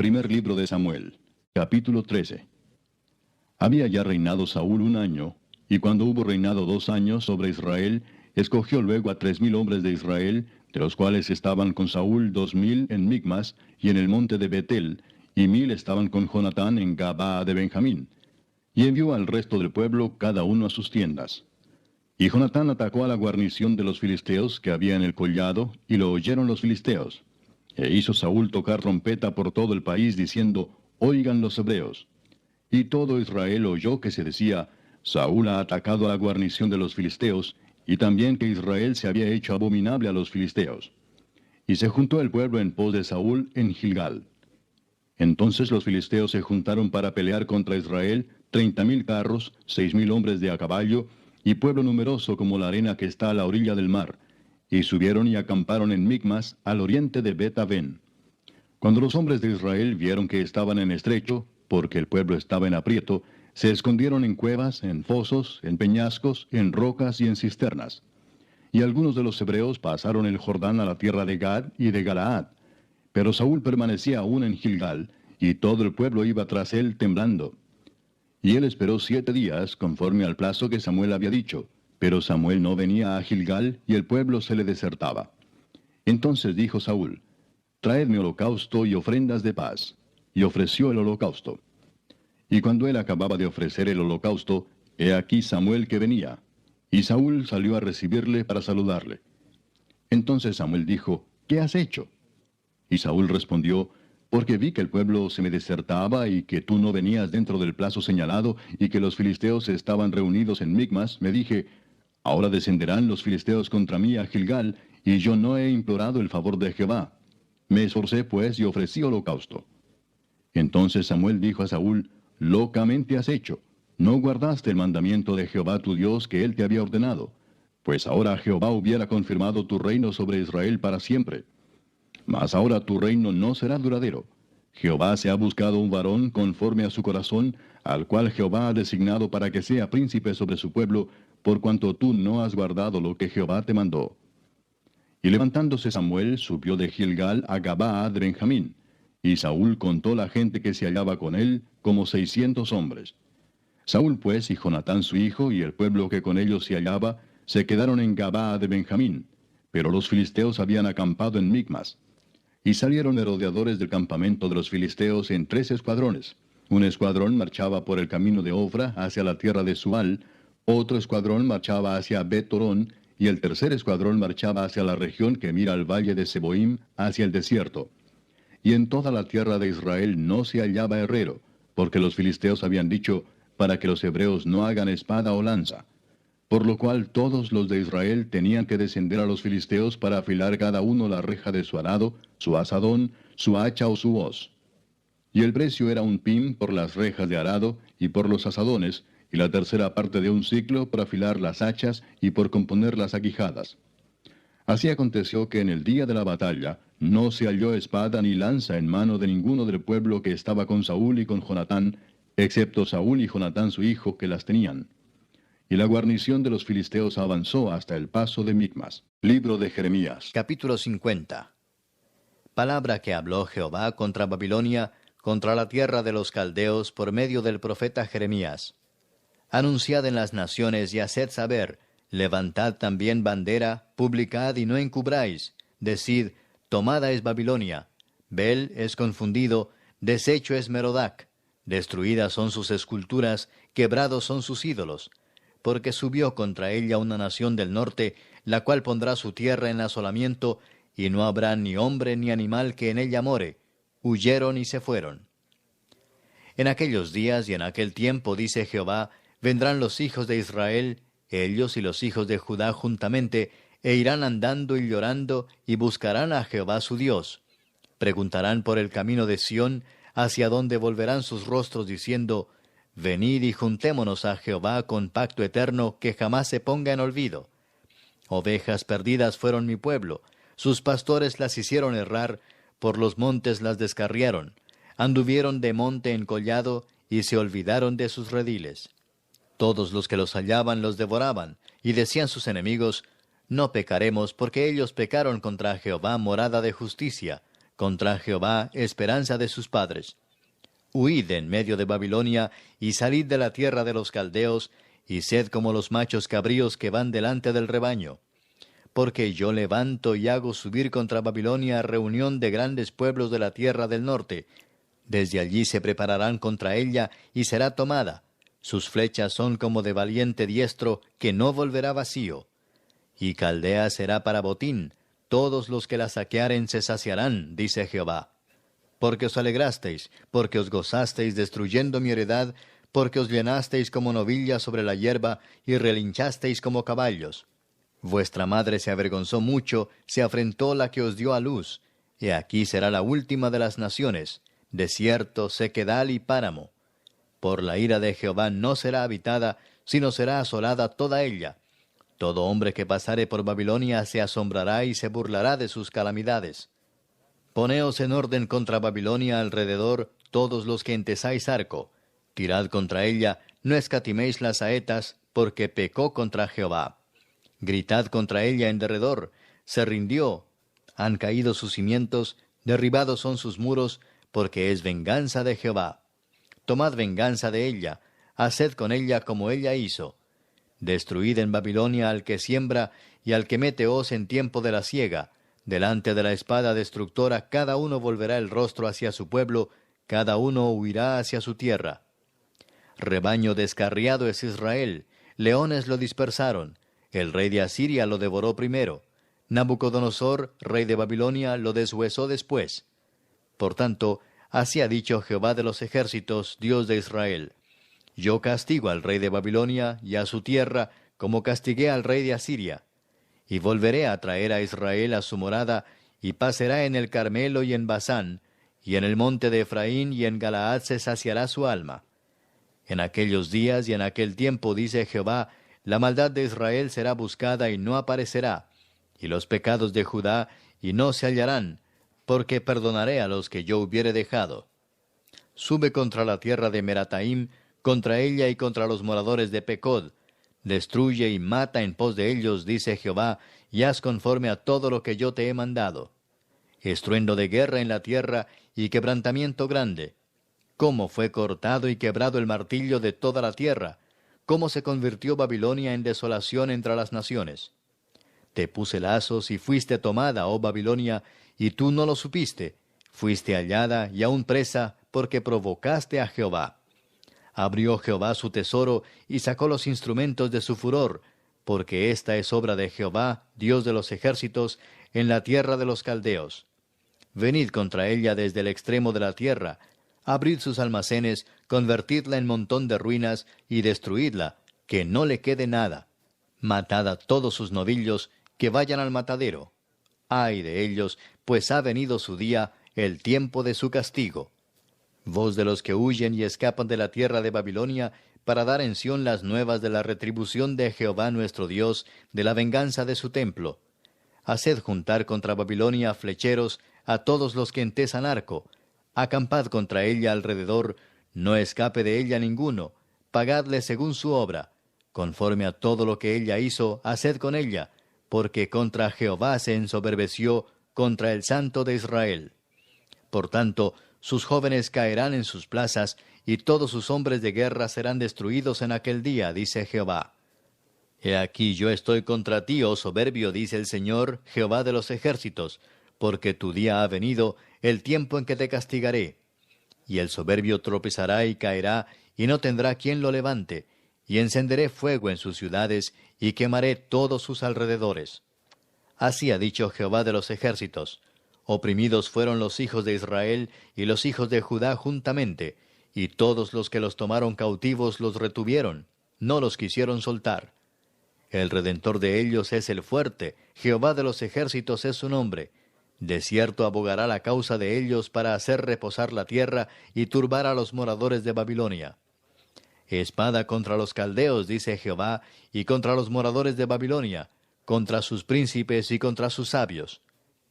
Primer libro de Samuel, capítulo 13. Había ya reinado Saúl 1 año, y cuando hubo reinado 2 años sobre Israel, escogió luego a 3000 hombres de Israel, de los cuales estaban con Saúl 2000 en Micmas y en el monte de Betel, y 1000 estaban con Jonatán en Gabaa de Benjamín. Y envió al resto del pueblo cada uno a sus tiendas. Y Jonatán atacó a la guarnición de los filisteos que había en el collado, y lo oyeron los filisteos. E hizo Saúl tocar trompeta por todo el país, diciendo, oigan los hebreos. Y todo Israel oyó que se decía, Saúl ha atacado a la guarnición de los filisteos, y también que Israel se había hecho abominable a los filisteos. Y se juntó el pueblo en pos de Saúl en Gilgal. Entonces los filisteos se juntaron para pelear contra Israel, 30,000 carros, 6,000 hombres de a caballo, y pueblo numeroso como la arena que está a la orilla del mar. Y subieron y acamparon en Micmas, al oriente de Bet-aven. Cuando los hombres de Israel vieron que estaban en estrecho, porque el pueblo estaba en aprieto, se escondieron en cuevas, en fosos, en peñascos, en rocas y en cisternas. Y algunos de los hebreos pasaron el Jordán a la tierra de Gad y de Galaad. Pero Saúl permanecía aún en Gilgal, y todo el pueblo iba tras él temblando. Y él esperó 7 días, conforme al plazo que Samuel había dicho. Pero Samuel no venía a Gilgal, y el pueblo se le desertaba. Entonces dijo Saúl, traedme holocausto y ofrendas de paz. Y ofreció el holocausto. Y cuando él acababa de ofrecer el holocausto, he aquí Samuel que venía. Y Saúl salió a recibirle para saludarle. Entonces Samuel dijo, ¿qué has hecho? Y Saúl respondió, porque vi que el pueblo se me desertaba y que tú no venías dentro del plazo señalado y que los filisteos estaban reunidos en Micmas, me dije, ahora descenderán los filisteos contra mí a Gilgal, y yo no he implorado el favor de Jehová. Me esforcé pues y ofrecí holocausto. Entonces Samuel dijo a Saúl, locamente has hecho. No guardaste el mandamiento de Jehová tu Dios que él te había ordenado. Pues ahora Jehová hubiera confirmado tu reino sobre Israel para siempre. Mas ahora tu reino no será duradero. Jehová se ha buscado un varón conforme a su corazón, al cual Jehová ha designado para que sea príncipe sobre su pueblo, por cuanto tú no has guardado lo que Jehová te mandó. Y levantándose Samuel, subió de Gilgal a Gabaa de Benjamín. Y Saúl contó la gente que se hallaba con él, como 600 hombres. Saúl pues y Jonatán su hijo y el pueblo que con ellos se hallaba, se quedaron en Gabaa de Benjamín. Pero los filisteos habían acampado en Micmas. Y salieron merodeadores del campamento de los filisteos en 3 escuadrones. Un escuadrón marchaba por el camino de Ofra hacia la tierra de Sual, otro escuadrón marchaba hacia Bet-torón, y el tercer escuadrón marchaba hacia la región que mira al valle de Seboim, hacia el desierto. Y en toda la tierra de Israel no se hallaba herrero, porque los filisteos habían dicho, para que los hebreos no hagan espada o lanza. Por lo cual todos los de Israel tenían que descender a los filisteos para afilar cada uno la reja de su arado, su azadón, su hacha o su hoz. Y el precio era 1 pim por las rejas de arado y por los azadones, y la tercera parte de 1 siclo por afilar las hachas y por componer las aguijadas. Así aconteció que en el día de la batalla no se halló espada ni lanza en mano de ninguno del pueblo que estaba con Saúl y con Jonatán, excepto Saúl y Jonatán su hijo que las tenían. Y la guarnición de los filisteos avanzó hasta el paso de Micmas. Libro de Jeremías. Capítulo 50. Palabra que habló Jehová contra Babilonia, contra la tierra de los caldeos, por medio del profeta Jeremías. Anunciad en las naciones y haced saber, levantad también bandera, publicad y no encubráis. Decid, tomada es Babilonia, Bel es confundido, deshecho es Merodac, destruidas son sus esculturas, quebrados son sus ídolos. Porque subió contra ella una nación del norte, la cual pondrá su tierra en asolamiento, y no habrá ni hombre ni animal que en ella more. Huyeron y se fueron. En aquellos días y en aquel tiempo, dice Jehová, vendrán los hijos de Israel, ellos y los hijos de Judá juntamente, e irán andando y llorando, y buscarán a Jehová su Dios. Preguntarán por el camino de Sión, hacia donde volverán sus rostros, diciendo, venid y juntémonos a Jehová con pacto eterno que jamás se ponga en olvido. Ovejas perdidas fueron mi pueblo, sus pastores las hicieron errar, por los montes las descarriaron, anduvieron de monte en collado, y se olvidaron de sus rediles. Todos los que los hallaban los devoraban, y decían sus enemigos, no pecaremos, porque ellos pecaron contra Jehová morada de justicia, contra Jehová, esperanza de sus padres. Huid en medio de Babilonia, y salid de la tierra de los caldeos, y sed como los machos cabríos que van delante del rebaño. Porque yo levanto y hago subir contra Babilonia reunión de grandes pueblos de la tierra del norte. Desde allí se prepararán contra ella, y será tomada. Sus flechas son como de valiente diestro, que no volverá vacío. Y Caldea será para botín, todos los que la saquearen se saciarán, dice Jehová. Porque os alegrasteis, porque os gozasteis destruyendo mi heredad, porque os llenasteis como novillas sobre la hierba, y relinchasteis como caballos. Vuestra madre se avergonzó mucho, se afrentó la que os dio a luz. He aquí será la última de las naciones, desierto, sequedal y páramo. Por la ira de Jehová no será habitada, sino será asolada toda ella. Todo hombre que pasare por Babilonia se asombrará y se burlará de sus calamidades. Poneos en orden contra Babilonia alrededor, todos los que entesáis arco. Tirad contra ella, no escatiméis las saetas, porque pecó contra Jehová. Gritad contra ella en derredor, se rindió. Han caído sus cimientos, derribados son sus muros, porque es venganza de Jehová. Tomad venganza de ella, haced con ella como ella hizo. Destruid en Babilonia al que siembra y al que mete hoz en tiempo de la siega. Delante de la espada destructora cada uno volverá el rostro hacia su pueblo, cada uno huirá hacia su tierra. Rebaño descarriado es Israel, leones lo dispersaron, el rey de Asiria lo devoró primero, Nabucodonosor, rey de Babilonia, lo deshuesó después. Por tanto, así ha dicho Jehová de los ejércitos, Dios de Israel: yo castigo al rey de Babilonia y a su tierra, como castigué al rey de Asiria. Y volveré a traer a Israel a su morada, y pasará en el Carmelo y en Basán, y en el monte de Efraín y en Galaad se saciará su alma. En aquellos días y en aquel tiempo, dice Jehová, la maldad de Israel será buscada y no aparecerá, y los pecados de Judá y no se hallarán, porque perdonaré a los que yo hubiere dejado. Sube contra la tierra de Merataim, contra ella y contra los moradores de Pecod. Destruye y mata en pos de ellos, dice Jehová, y haz conforme a todo lo que yo te he mandado. Estruendo de guerra en la tierra y quebrantamiento grande. Cómo fue cortado y quebrado el martillo de toda la tierra. Cómo se convirtió Babilonia en desolación entre las naciones. Te puse lazos y fuiste tomada, oh Babilonia, y tú no lo supiste. Fuiste hallada y aún presa, porque provocaste a Jehová. Abrió Jehová su tesoro y sacó los instrumentos de su furor, porque esta es obra de Jehová, Dios de los ejércitos, en la tierra de los caldeos. Venid contra ella desde el extremo de la tierra, abrid sus almacenes, convertidla en montón de ruinas, y destruidla, que no le quede nada. Matad a todos sus novillos, que vayan al matadero. Ay de ellos, pues ha venido su día, el tiempo de su castigo. Voz de los que huyen y escapan de la tierra de Babilonia, para dar en Sión las nuevas de la retribución de Jehová nuestro Dios, de la venganza de su templo. Haced juntar contra Babilonia flecheros a todos los que entesan arco. Acampad contra ella alrededor, no escape de ella ninguno. Pagadle según su obra. Conforme a todo lo que ella hizo, haced con ella, porque contra Jehová se ensoberbeció, contra el Santo de Israel. Por tanto, sus jóvenes caerán en sus plazas, y todos sus hombres de guerra serán destruidos en aquel día, dice Jehová. He aquí yo estoy contra ti, oh soberbio, dice el Señor, Jehová de los ejércitos, porque tu día ha venido, el tiempo en que te castigaré. Y el soberbio tropezará y caerá, y no tendrá quien lo levante, y encenderé fuego en sus ciudades, y quemaré todos sus alrededores. Así ha dicho Jehová de los ejércitos: oprimidos fueron los hijos de Israel y los hijos de Judá juntamente, y todos los que los tomaron cautivos los retuvieron, no los quisieron soltar. El Redentor de ellos es el fuerte, Jehová de los ejércitos es su nombre. De cierto abogará la causa de ellos para hacer reposar la tierra y turbar a los moradores de Babilonia. Espada contra los caldeos, dice Jehová, y contra los moradores de Babilonia, contra sus príncipes y contra sus sabios.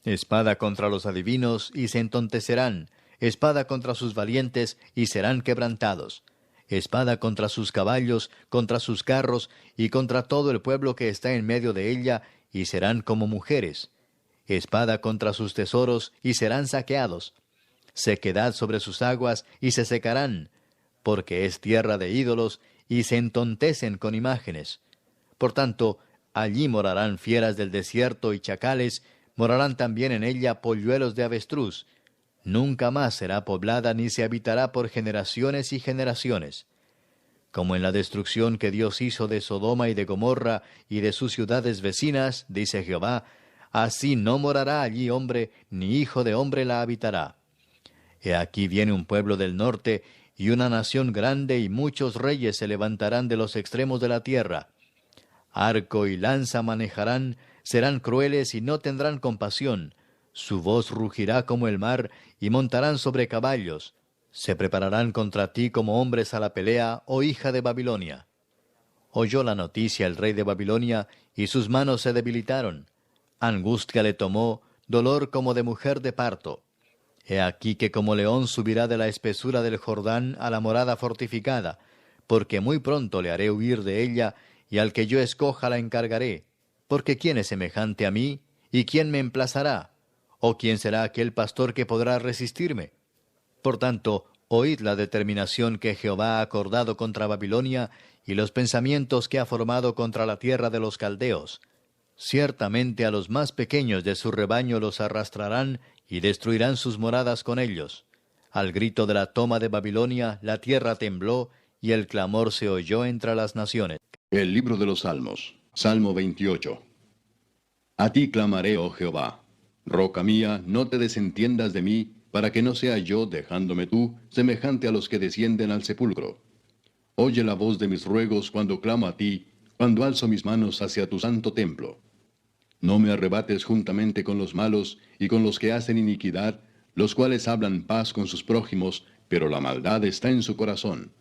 Espada contra los adivinos, y se entontecerán. Espada contra sus valientes, y serán quebrantados. Espada contra sus caballos, contra sus carros, y contra todo el pueblo que está en medio de ella, y serán como mujeres. espada contra sus tesoros, y serán saqueados. Sequedad sobre sus aguas, y se secarán, porque es tierra de ídolos, y se entontecen con imágenes. Por tanto, allí morarán fieras del desierto y chacales, morarán también en ella polluelos de avestruz. Nunca más será poblada ni se habitará por generaciones y generaciones. Como en la destrucción que Dios hizo de Sodoma y de Gomorra y de sus ciudades vecinas, dice Jehová, así no morará allí hombre, ni hijo de hombre la habitará. He aquí viene un pueblo del norte, y una nación grande, y muchos reyes se levantarán de los extremos de la tierra. Arco y lanza manejarán, serán crueles y no tendrán compasión. Su voz rugirá como el mar, y montarán sobre caballos. Se prepararán contra ti como hombres a la pelea, oh hija de Babilonia. Oyó la noticia el rey de Babilonia, y sus manos se debilitaron. Angustia le tomó, dolor como de mujer de parto. He aquí que como león subirá de la espesura del Jordán a la morada fortificada, porque muy pronto le haré huir de ella, y al que yo escoja la encargaré. Porque ¿quién es semejante a mí? ¿Y quién me emplazará? ¿O quién será aquel pastor que podrá resistirme? Por tanto, oíd la determinación que Jehová ha acordado contra Babilonia, y los pensamientos que ha formado contra la tierra de los caldeos. Ciertamente a los más pequeños de su rebaño los arrastrarán, y destruirán sus moradas con ellos. Al grito de la toma de Babilonia, la tierra tembló, y el clamor se oyó entre las naciones. El libro de los Salmos, Salmo 28. A ti clamaré, oh Jehová. Roca mía, no te desentiendas de mí, para que no sea yo, dejándome tú, semejante a los que descienden al sepulcro. Oye la voz de mis ruegos cuando clamo a ti, cuando alzo mis manos hacia tu santo templo. No me arrebates juntamente con los malos y con los que hacen iniquidad, los cuales hablan paz con sus prójimos, pero la maldad está en su corazón.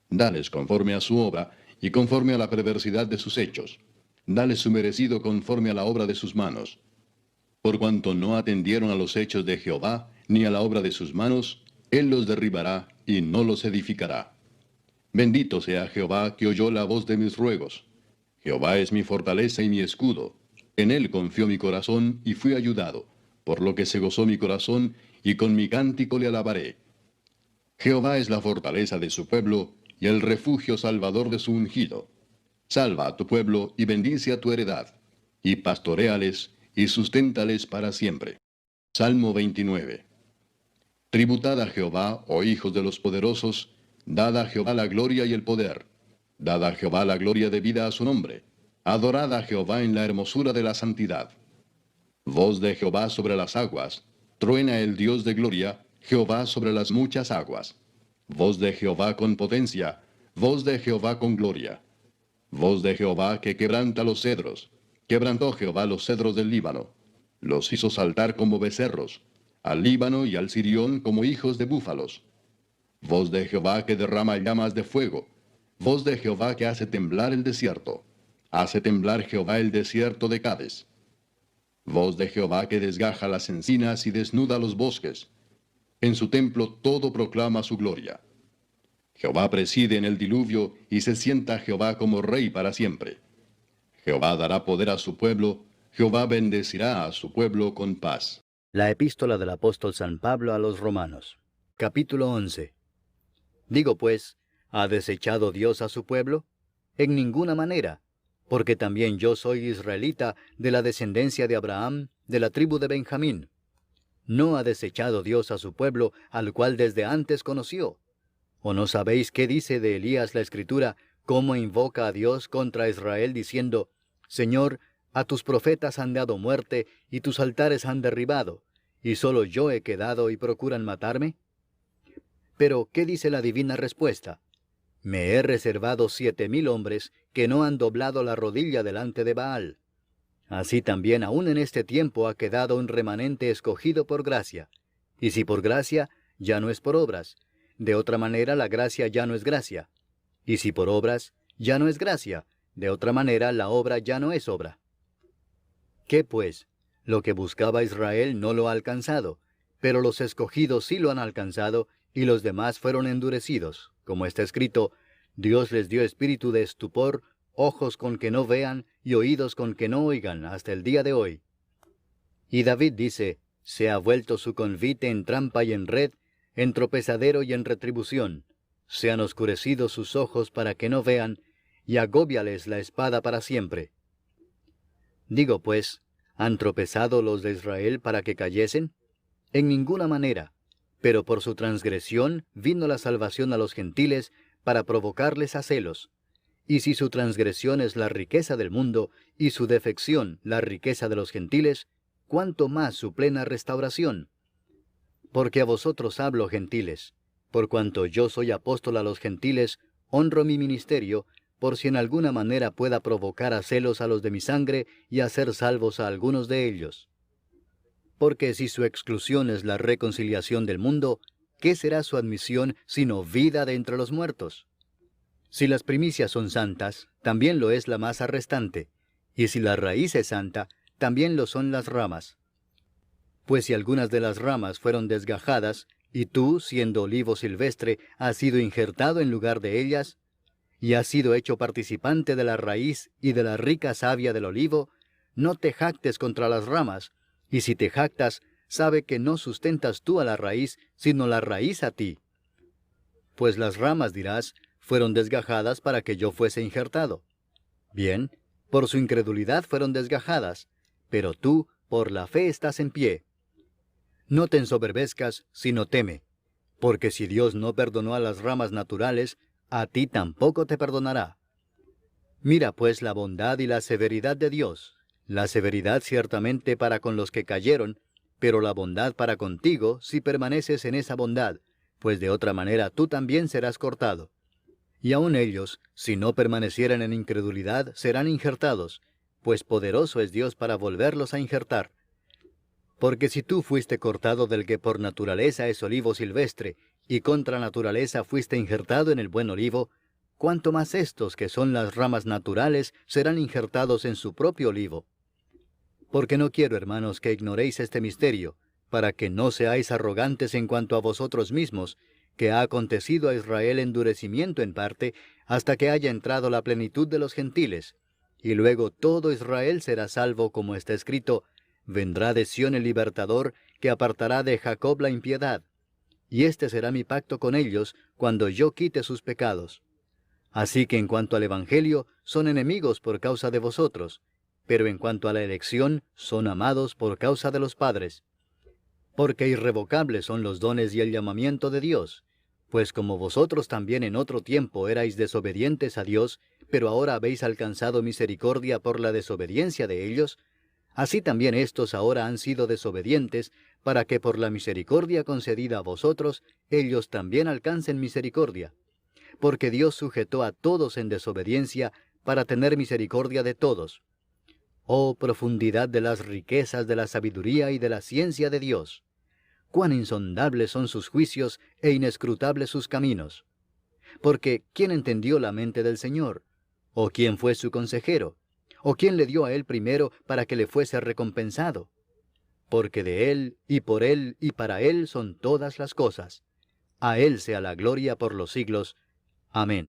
Dales conforme a su obra, y conforme a la perversidad de sus hechos. Dales su merecido conforme a la obra de sus manos. Por cuanto no atendieron a los hechos de Jehová, ni a la obra de sus manos, él los derribará, y no los edificará. Bendito sea Jehová, que oyó la voz de mis ruegos. Jehová es mi fortaleza y mi escudo. En él confió mi corazón, y fui ayudado, por lo que se gozó mi corazón, y con mi cántico le alabaré. Jehová es la fortaleza de su pueblo, y el refugio salvador de su ungido. Salva a tu pueblo, y bendice a tu heredad, y pastoréales, y susténtales para siempre. Salmo 29. Tributad a Jehová, oh hijos de los poderosos, dad a Jehová la gloria y el poder. Dad a Jehová la gloria debida a su nombre. Adorad a Jehová en la hermosura de la santidad. Voz de Jehová sobre las aguas. Truena el Dios de gloria, Jehová sobre las muchas aguas. Voz de Jehová con potencia. Voz de Jehová con gloria. Voz de Jehová que quebranta los cedros. Quebrantó Jehová los cedros del Líbano. Los hizo saltar como becerros. Al Líbano y al Sirión como hijos de búfalos. Voz de Jehová que derrama llamas de fuego. Voz de Jehová que hace temblar el desierto. Hace temblar Jehová el desierto de Cades. Voz de Jehová que desgaja las encinas y desnuda los bosques. En su templo todo proclama su gloria. Jehová preside en el diluvio, y se sienta Jehová como rey para siempre. Jehová dará poder a su pueblo, Jehová bendecirá a su pueblo con paz. La epístola del apóstol San Pablo a los Romanos, capítulo 11. Digo pues, ¿ha desechado Dios a su pueblo? En ninguna manera, porque también yo soy israelita, de la descendencia de Abraham, de la tribu de Benjamín. ¿No ha desechado Dios a su pueblo, al cual desde antes conoció? ¿O no sabéis qué dice de Elías la Escritura, cómo invoca a Dios contra Israel, diciendo, Señor, a tus profetas han dado muerte, y tus altares han derribado, y solo yo he quedado y procuran matarme? Pero, ¿qué dice la divina respuesta? Me he reservado 7,000 hombres que no han doblado la rodilla delante de Baal. Así también aún en este tiempo ha quedado un remanente escogido por gracia. Y si por gracia, ya no es por obras. De otra manera la gracia ya no es gracia. Y si por obras, ya no es gracia. De otra manera la obra ya no es obra. ¿Qué pues? Lo que buscaba Israel no lo ha alcanzado, pero los escogidos sí lo han alcanzado, y los demás fueron endurecidos. Como está escrito, Dios les dio espíritu de estupor, ojos con que no vean, y oídos con que no oigan, hasta el día de hoy. Y David dice, se ha vuelto su convite en trampa y en red, en tropezadero y en retribución. Se han oscurecido sus ojos para que no vean, y agóbiales la espada para siempre. Digo pues, ¿han tropezado los de Israel para que cayesen? En ninguna manera, pero por su transgresión vino la salvación a los gentiles para provocarles a celos. Y si su transgresión es la riqueza del mundo, y su defección la riqueza de los gentiles, ¿cuánto más su plena restauración? Porque a vosotros hablo, gentiles, por cuanto yo soy apóstol a los gentiles, honro mi ministerio, por si en alguna manera pueda provocar a celos a los de mi sangre y hacer salvos a algunos de ellos. Porque si su exclusión es la reconciliación del mundo, ¿qué será su admisión sino vida de entre los muertos? Si las primicias son santas, también lo es la masa restante, y si la raíz es santa, también lo son las ramas. Pues si algunas de las ramas fueron desgajadas, y tú, siendo olivo silvestre, has sido injertado en lugar de ellas, y has sido hecho participante de la raíz y de la rica savia del olivo, no te jactes contra las ramas, y si te jactas, sabe que no sustentas tú a la raíz, sino la raíz a ti. Pues las ramas, dirás, fueron desgajadas para que yo fuese injertado. Bien, por su incredulidad fueron desgajadas, pero tú, por la fe estás en pie. No te ensoberbezcas, sino teme, porque si Dios no perdonó a las ramas naturales, a ti tampoco te perdonará. Mira pues la bondad y la severidad de Dios, la severidad ciertamente para con los que cayeron, pero la bondad para contigo si permaneces en esa bondad, pues de otra manera tú también serás cortado. Y aun ellos, si no permanecieren en incredulidad, serán injertados, pues poderoso es Dios para volverlos a injertar. Porque si tú fuiste cortado del que por naturaleza es olivo silvestre, y contra naturaleza fuiste injertado en el buen olivo, cuánto más estos que son las ramas naturales serán injertados en su propio olivo. Porque no quiero, hermanos, que ignoréis este misterio, para que no seáis arrogantes en cuanto a vosotros mismos, que ha acontecido a Israel endurecimiento en parte, hasta que haya entrado la plenitud de los gentiles, y luego todo Israel será salvo, como está escrito, vendrá de Sión el libertador, que apartará de Jacob la impiedad. Y este será mi pacto con ellos, cuando yo quite sus pecados. Así que en cuanto al Evangelio, son enemigos por causa de vosotros, pero en cuanto a la elección, son amados por causa de los padres. Porque irrevocables son los dones y el llamamiento de Dios, pues como vosotros también en otro tiempo erais desobedientes a Dios, pero ahora habéis alcanzado misericordia por la desobediencia de ellos, así también éstos ahora han sido desobedientes, para que por la misericordia concedida a vosotros, ellos también alcancen misericordia. Porque Dios sujetó a todos en desobediencia, para tener misericordia de todos. Oh profundidad de las riquezas de la sabiduría y de la ciencia de Dios! Cuán insondables son sus juicios e inescrutables sus caminos. Porque ¿quién entendió la mente del Señor? ¿O quién fue su consejero? ¿O quién le dio a él primero para que le fuese recompensado? Porque de él, y por él, y para él son todas las cosas. A él sea la gloria por los siglos. Amén.